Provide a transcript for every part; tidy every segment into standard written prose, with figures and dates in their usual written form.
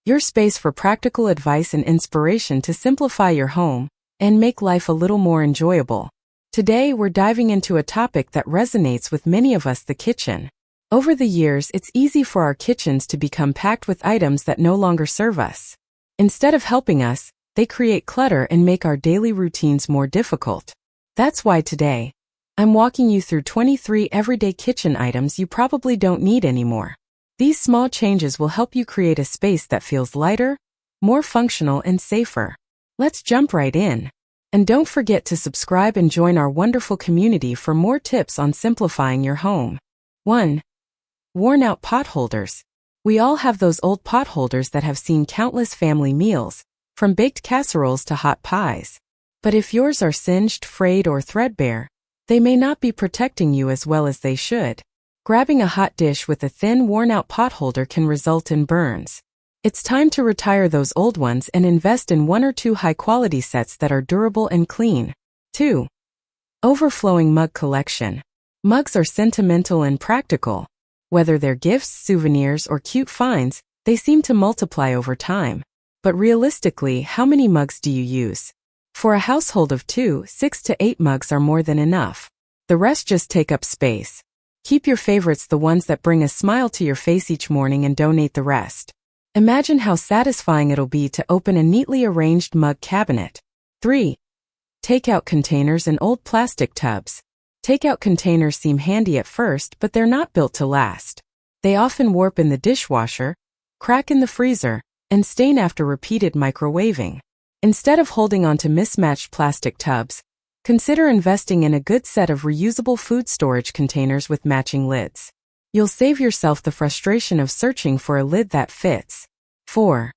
your space for practical advice and inspiration to simplify your home and make life a little more enjoyable. Today, we're diving into a topic that resonates with many of us: the kitchen. Over the years, it's easy for our kitchens to become packed with items that no longer serve us. Instead of helping us, they create clutter and make our daily routines more difficult. That's why today, I'm walking you through 23 everyday kitchen items you probably don't need anymore. These small changes will help you create a space that feels lighter, more functional, and safer. Let's jump right in. And don't forget to subscribe and join our wonderful community for more tips on simplifying your home. 1. Worn-out pot holders. We all have those old pot holders that have seen countless family meals, from baked casseroles to hot pies. But if yours are singed, frayed, or threadbare, they may not be protecting you as well as they should. Grabbing a hot dish with a thin, worn-out pot holder can result in burns. It's time to retire those old ones and invest in 1 or 2 high-quality sets that are durable and clean. 2. Overflowing mug collection. Mugs are sentimental and practical. Whether they're gifts, souvenirs, or cute finds, they seem to multiply over time. But realistically, how many mugs do you use? For a household of 2, 6 to 8 mugs are more than enough. The rest just take up space. Keep your favorites, the ones that bring a smile to your face each morning, and donate the rest. Imagine how satisfying it'll be to open a neatly arranged mug cabinet. 3. Takeout containers and old plastic tubs. Takeout containers seem handy at first, but they're not built to last. They often warp in the dishwasher, crack in the freezer, and stain after repeated microwaving. Instead of holding on to mismatched plastic tubs, consider investing in a good set of reusable food storage containers with matching lids. You'll save yourself the frustration of searching for a lid that fits. 4.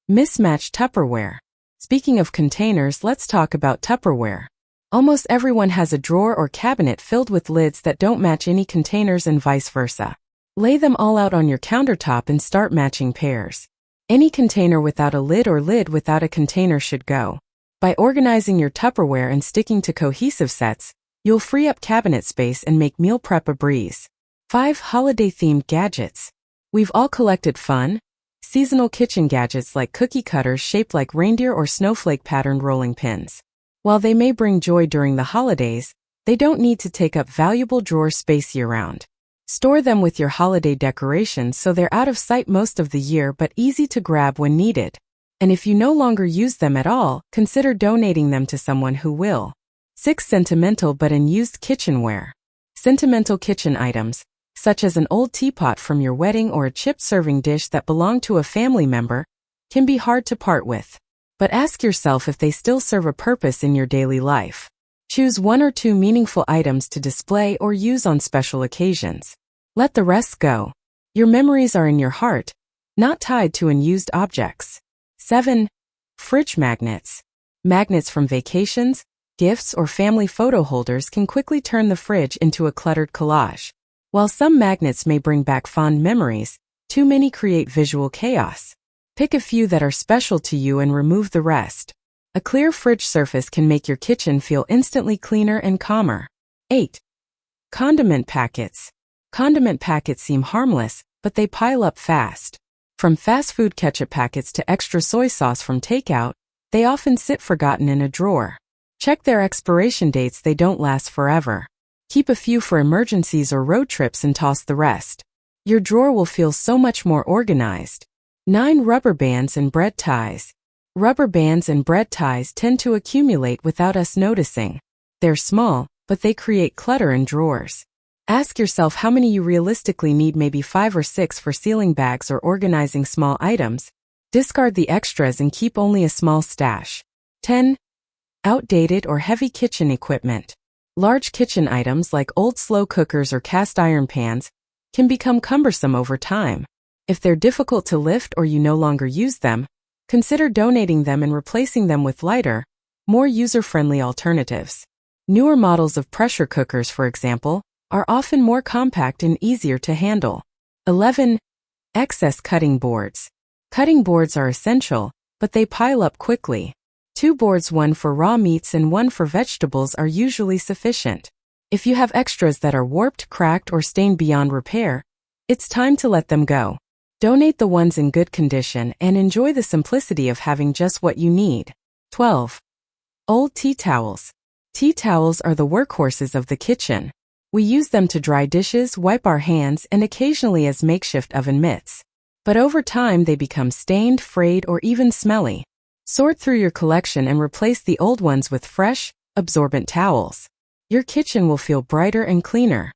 Mismatched Tupperware. Speaking of containers, let's talk about Tupperware. Almost everyone has a drawer or cabinet filled with lids that don't match any containers, and vice versa. Lay them all out on your countertop and start matching pairs. Any container without a lid or lid without a container should go. By organizing your Tupperware and sticking to cohesive sets, you'll free up cabinet space and make meal prep a breeze. 5. Holiday-themed gadgets. We've all collected fun, seasonal kitchen gadgets like cookie cutters shaped like reindeer or snowflake-patterned rolling pins. While they may bring joy during the holidays, they don't need to take up valuable drawer space year-round. Store them with your holiday decorations so they're out of sight most of the year but easy to grab when needed. And if you no longer use them at all, consider donating them to someone who will. 6. Sentimental but unused kitchenware. Sentimental kitchen items, such as an old teapot from your wedding or a chipped serving dish that belonged to a family member, can be hard to part with. But ask yourself if they still serve a purpose in your daily life. Choose 1 or 2 meaningful items to display or use on special occasions. Let the rest go. Your memories are in your heart, not tied to unused objects. 7. Fridge magnets. Magnets from vacations, gifts, or family photo holders can quickly turn the fridge into a cluttered collage. While some magnets may bring back fond memories, too many create visual chaos. Pick a few that are special to you and remove the rest. A clear fridge surface can make your kitchen feel instantly cleaner and calmer. 8. Condiment packets. Condiment packets seem harmless, but they pile up fast. From fast food ketchup packets to extra soy sauce from takeout, they often sit forgotten in a drawer. Check their expiration dates; they don't last forever. Keep a few for emergencies or road trips and toss the rest. Your drawer will feel so much more organized. 9. Rubber bands and bread ties. Rubber bands and bread ties tend to accumulate without us noticing. They're small, but they create clutter in drawers. Ask yourself how many you realistically need, maybe 5 or 6 for sealing bags or organizing small items. Discard the extras and keep only a small stash. 10. Outdated or heavy kitchen equipment. Large kitchen items like old slow cookers or cast iron pans can become cumbersome over time. If they're difficult to lift or you no longer use them, consider donating them and replacing them with lighter, more user-friendly alternatives. Newer models of pressure cookers, for example, are often more compact and easier to handle. 11. Excess cutting boards. Cutting boards are essential, but they pile up quickly. 2 boards, one for raw meats and one for vegetables, are usually sufficient. If you have extras that are warped, cracked, or stained beyond repair, it's time to let them go. Donate the ones in good condition and enjoy the simplicity of having just what you need. 12. Old tea towels. Tea towels are the workhorses of the kitchen. We use them to dry dishes, wipe our hands, and occasionally as makeshift oven mitts. But over time they become stained, frayed, or even smelly. Sort through your collection and replace the old ones with fresh, absorbent towels. Your kitchen will feel brighter and cleaner.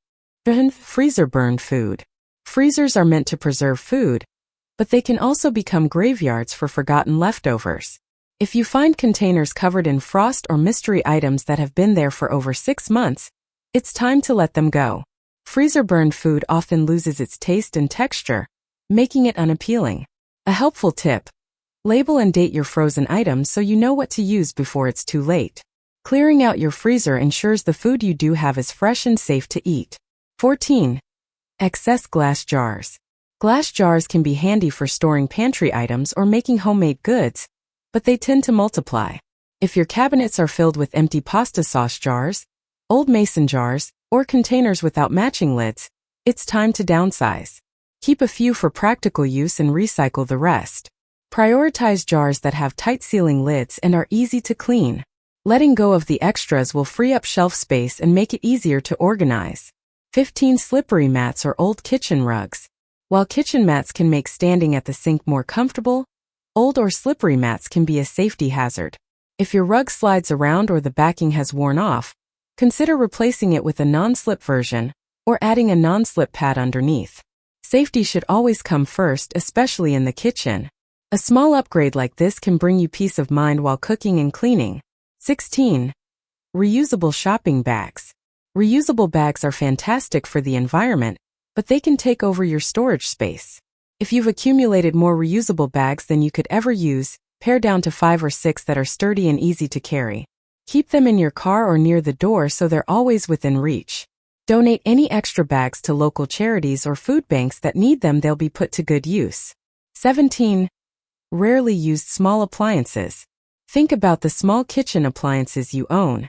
Freezer burned food. Freezers are meant to preserve food, but they can also become graveyards for forgotten leftovers. If you find containers covered in frost or mystery items that have been there for over 6 months, it's time to let them go. Freezer burned food often loses its taste and texture, making it unappealing. A helpful tip: label and date your frozen items so you know what to use before it's too late. Clearing out your freezer ensures the food you do have is fresh and safe to eat. 14. Excess glass jars. Glass jars can be handy for storing pantry items or making homemade goods, but they tend to multiply. If your cabinets are filled with empty pasta sauce jars, old mason jars, or containers without matching lids, it's time to downsize. Keep a few for practical use and recycle the rest. Prioritize jars that have tight sealing lids and are easy to clean. Letting go of the extras will free up shelf space and make it easier to organize. 15. Slippery mats or old kitchen rugs. While kitchen mats can make standing at the sink more comfortable, old or slippery mats can be a safety hazard. If your rug slides around or the backing has worn off, consider replacing it with a non-slip version or adding a non-slip pad underneath. Safety should always come first, especially in the kitchen. A small upgrade like this can bring you peace of mind while cooking and cleaning. 16. Reusable shopping bags. Reusable bags are fantastic for the environment, but they can take over your storage space. If you've accumulated more reusable bags than you could ever use, pare down to 5 or 6 that are sturdy and easy to carry. Keep them in your car or near the door so they're always within reach. Donate any extra bags to local charities or food banks that need them. They'll be put to good use. 17. Rarely used small appliances. Think about the small kitchen appliances you own.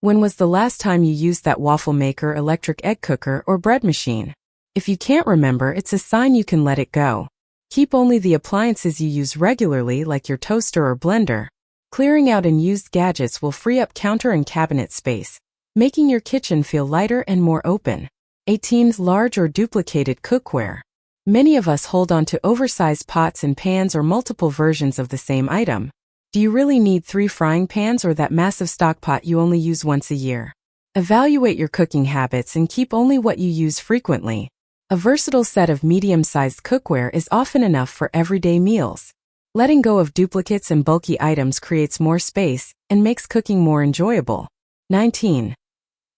When was the last time you used that waffle maker, electric egg cooker, or bread machine? If you can't remember, it's a sign you can let it go. Keep only the appliances you use regularly, like your toaster or blender. Clearing out unused gadgets will free up counter and cabinet space, making your kitchen feel lighter and more open. 18. Large or duplicated cookware. Many of us hold on to oversized pots and pans or multiple versions of the same item. Do you really need 3 frying pans or that massive stock pot you only use once a year? Evaluate your cooking habits and keep only what you use frequently. A versatile set of medium-sized cookware is often enough for everyday meals. Letting go of duplicates and bulky items creates more space and makes cooking more enjoyable. 19.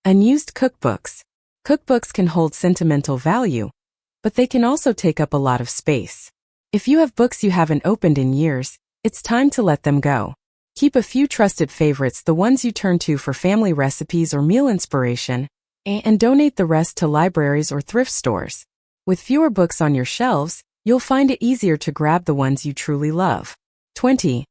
Unused cookbooks. Cookbooks can hold sentimental value, but they can also take up a lot of space. If you have books you haven't opened in years, it's time to let them go. Keep a few trusted favorites, the ones you turn to for family recipes or meal inspiration, and donate the rest to libraries or thrift stores. With fewer books on your shelves, you'll find it easier to grab the ones you truly love. 20.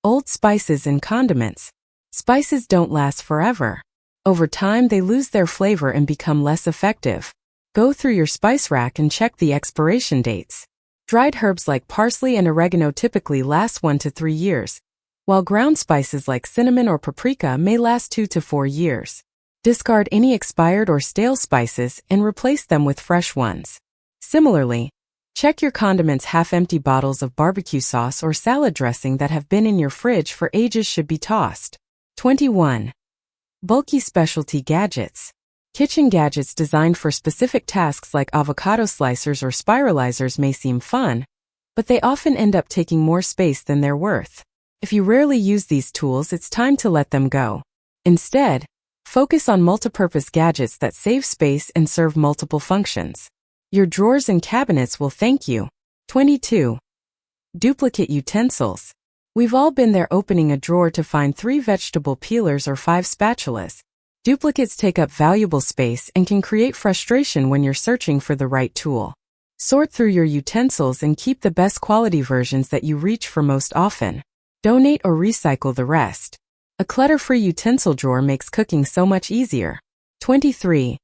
Old spices and condiments. Spices don't last forever. Over time, they lose their flavor and become less effective. Go through your spice rack and check the expiration dates. Dried herbs like parsley and oregano typically last 1 to 3 years, while ground spices like cinnamon or paprika may last 2 to 4 years. Discard any expired or stale spices and replace them with fresh ones. Similarly, check your condiments. Half-empty bottles of barbecue sauce or salad dressing that have been in your fridge for ages should be tossed. 21. Bulky specialty gadgets. Kitchen gadgets designed for specific tasks like avocado slicers or spiralizers may seem fun, but they often end up taking more space than they're worth. If you rarely use these tools, it's time to let them go. Instead, focus on multipurpose gadgets that save space and serve multiple functions. Your drawers and cabinets will thank you. 22. Duplicate utensils. We've all been there, opening a drawer to find 3 vegetable peelers or 5 spatulas. Duplicates take up valuable space and can create frustration when you're searching for the right tool. Sort through your utensils and keep the best quality versions that you reach for most often. Donate or recycle the rest. A clutter-free utensil drawer makes cooking so much easier. 23.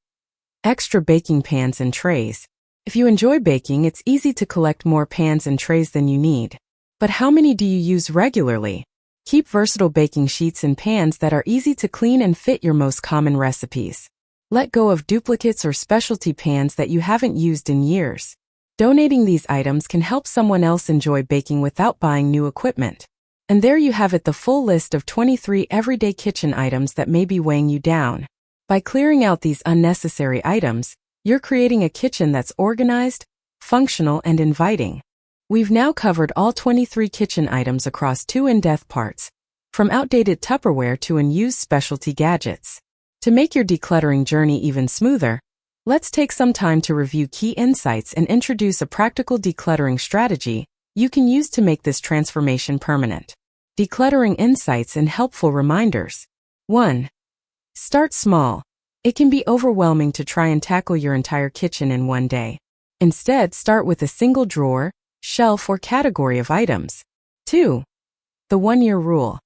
Extra baking pans and trays. If you enjoy baking, it's easy to collect more pans and trays than you need. But how many do you use regularly? Keep versatile baking sheets and pans that are easy to clean and fit your most common recipes. Let go of duplicates or specialty pans that you haven't used in years. Donating these items can help someone else enjoy baking without buying new equipment. And there you have it, the full list of 23 everyday kitchen items that may be weighing you down. By clearing out these unnecessary items, you're creating a kitchen that's organized, functional, and inviting. We've now covered all 23 kitchen items across 2 in-depth parts, from outdated Tupperware to unused specialty gadgets. To make your decluttering journey even smoother, let's take some time to review key insights and introduce a practical decluttering strategy you can use to make this transformation permanent. Decluttering insights and helpful reminders. 1. Start small. It can be overwhelming to try and tackle your entire kitchen in one day. Instead, start with a single drawer, shelf, or category of items. 2. The 1-year rule.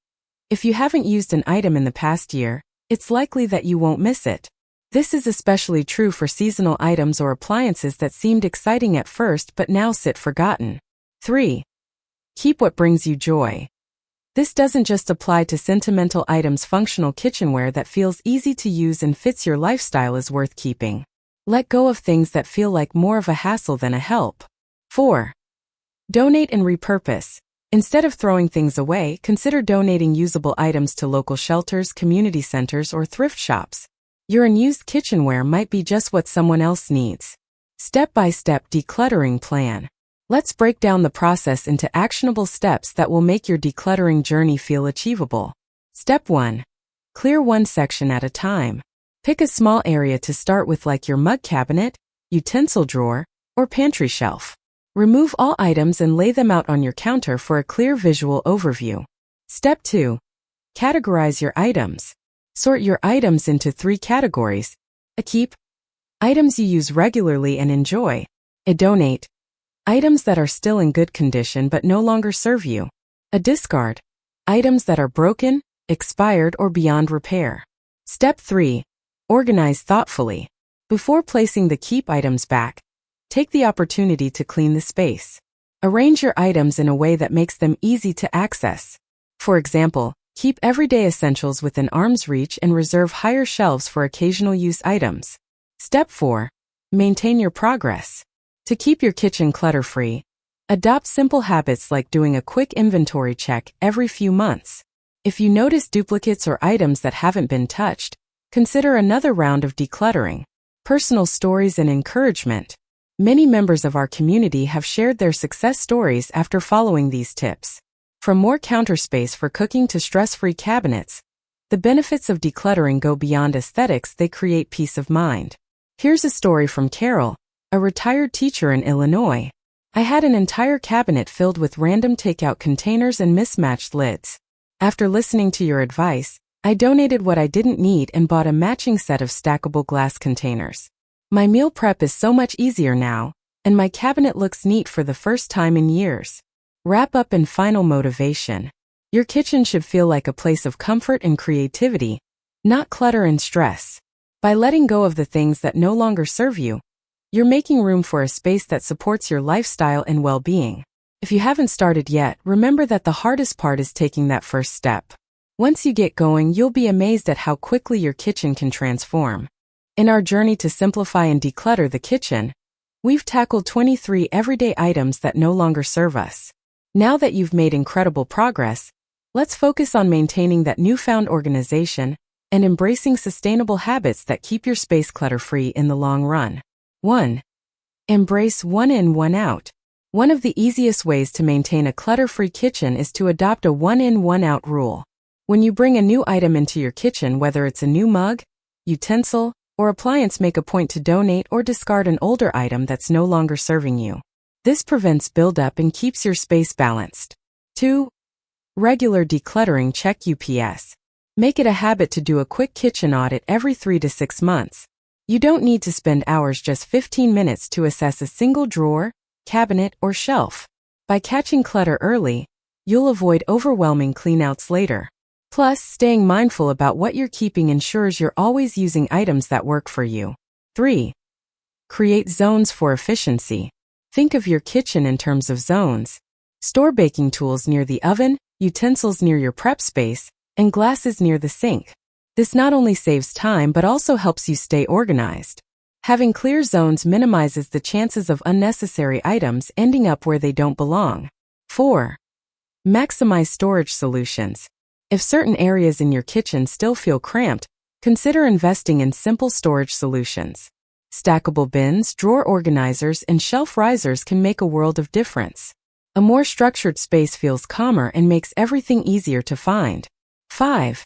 If you haven't used an item in the past year, it's likely that you won't miss it. This is especially true for seasonal items or appliances that seemed exciting at first but now sit forgotten. 3. Keep what brings you joy. This doesn't just apply to sentimental items. Functional kitchenware that feels easy to use and fits your lifestyle is worth keeping. Let go of things that feel like more of a hassle than a help. 4. Donate and repurpose. Instead of throwing things away, consider donating usable items to local shelters, community centers, or thrift shops. Your unused kitchenware might be just what someone else needs. Step-by-step decluttering plan. Let's break down the process into actionable steps that will make your decluttering journey feel achievable. Step 1. Clear one section at a time. Pick a small area to start with, like your mug cabinet, utensil drawer, or pantry shelf. Remove all items and lay them out on your counter for a clear visual overview. Step 2. Categorize your items. Sort your items into 3 categories. A keep. Items you use regularly and enjoy. A donate. Items that are still in good condition but no longer serve you. A discard. Items that are broken, expired, or beyond repair. Step 3. Organize thoughtfully. Before placing the keep items back, take the opportunity to clean the space. Arrange your items in a way that makes them easy to access. For example, keep everyday essentials within arm's reach and reserve higher shelves for occasional use items. Step 4. Maintain your progress. To keep your kitchen clutter-free, adopt simple habits like doing a quick inventory check every few months. If you notice duplicates or items that haven't been touched, consider another round of decluttering. Personal stories and encouragement. Many members of our community have shared their success stories after following these tips. From more counter space for cooking to stress-free cabinets, the benefits of decluttering go beyond aesthetics. They create peace of mind. Here's a story from Carol, a retired teacher in Illinois. I had an entire cabinet filled with random takeout containers and mismatched lids. After listening to your advice, I donated what I didn't need and bought a matching set of stackable glass containers. My meal prep is so much easier now, and my cabinet looks neat for the first time in years. Wrap up and final motivation. Your kitchen should feel like a place of comfort and creativity, not clutter and stress. By letting go of the things that no longer serve you, you're making room for a space that supports your lifestyle and well-being. If you haven't started yet, remember that the hardest part is taking that first step. Once you get going, you'll be amazed at how quickly your kitchen can transform. In our journey to simplify and declutter the kitchen, we've tackled 23 everyday items that no longer serve us. Now that you've made incredible progress, let's focus on maintaining that newfound organization and embracing sustainable habits that keep your space clutter-free in the long run. 1. Embrace one in, one out. One of the easiest ways to maintain a clutter-free kitchen is to adopt a one in, one out rule. When you bring a new item into your kitchen, whether it's a new mug, utensil, or appliance, make a point to donate or discard an older item that's no longer serving you. This prevents buildup and keeps your space balanced. 2. Regular decluttering check. UPS. Make it a habit to do a quick kitchen audit every 3 to 6 months. You don't need to spend hours, just 15 minutes to assess a single drawer, cabinet, or shelf. By catching clutter early, you'll avoid overwhelming cleanouts later. Plus, staying mindful about what you're keeping ensures you're always using items that work for you. 3. Create zones for efficiency. Think of your kitchen in terms of zones. Store baking tools near the oven, utensils near your prep space, and glasses near the sink. This not only saves time but also helps you stay organized. Having clear zones minimizes the chances of unnecessary items ending up where they don't belong. 4. Maximize storage solutions. If certain areas in your kitchen still feel cramped, consider investing in simple storage solutions. Stackable bins, drawer organizers, and shelf risers can make a world of difference. A more structured space feels calmer and makes everything easier to find. 5.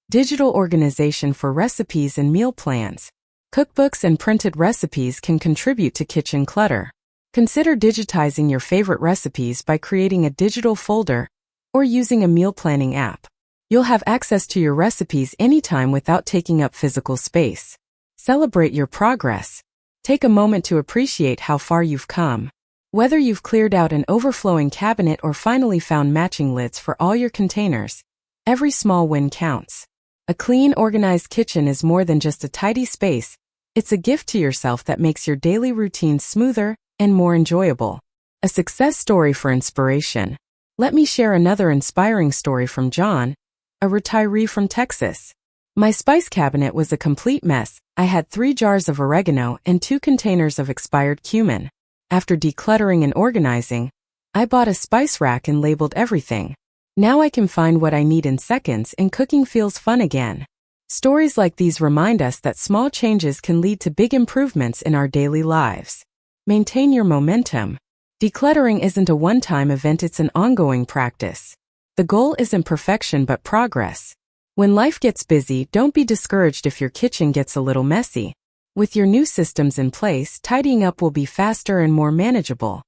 Digital organization for recipes and meal plans. Cookbooks and printed recipes can contribute to kitchen clutter. Consider digitizing your favorite recipes by creating a digital folder or using a meal planning app. You'll have access to your recipes anytime without taking up physical space. Celebrate your progress. Take a moment to appreciate how far you've come. Whether you've cleared out an overflowing cabinet or finally found matching lids for all your containers, every small win counts. A clean, organized kitchen is more than just a tidy space. It's a gift to yourself that makes your daily routine smoother and more enjoyable. A success story for inspiration. Let me share another inspiring story from John, a retiree from Texas. My spice cabinet was a complete mess. I had 3 jars of oregano and 2 containers of expired cumin. After decluttering and organizing, I bought a spice rack and labeled everything. Now I can find what I need in seconds and cooking feels fun again. Stories like these remind us that small changes can lead to big improvements in our daily lives. Maintain your momentum. Decluttering isn't a one-time event, it's an ongoing practice. The goal isn't perfection but progress. When life gets busy, don't be discouraged if your kitchen gets a little messy. With your new systems in place, tidying up will be faster and more manageable.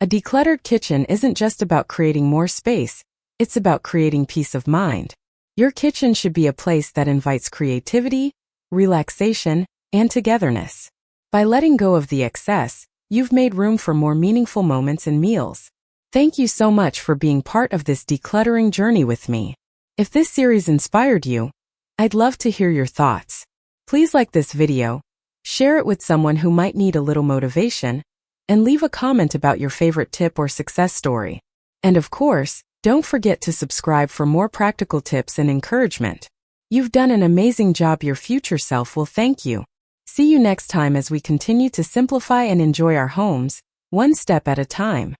A decluttered kitchen isn't just about creating more space, it's about creating peace of mind. Your kitchen should be a place that invites creativity, relaxation, and togetherness. By letting go of the excess, you've made room for more meaningful moments and meals. Thank you so much for being part of this decluttering journey with me. If this series inspired you, I'd love to hear your thoughts. Please like this video, share it with someone who might need a little motivation, and leave a comment about your favorite tip or success story. And of course, don't forget to subscribe for more practical tips and encouragement. You've done an amazing job. Your future self will thank you. See you next time as we continue to simplify and enjoy our homes, one step at a time.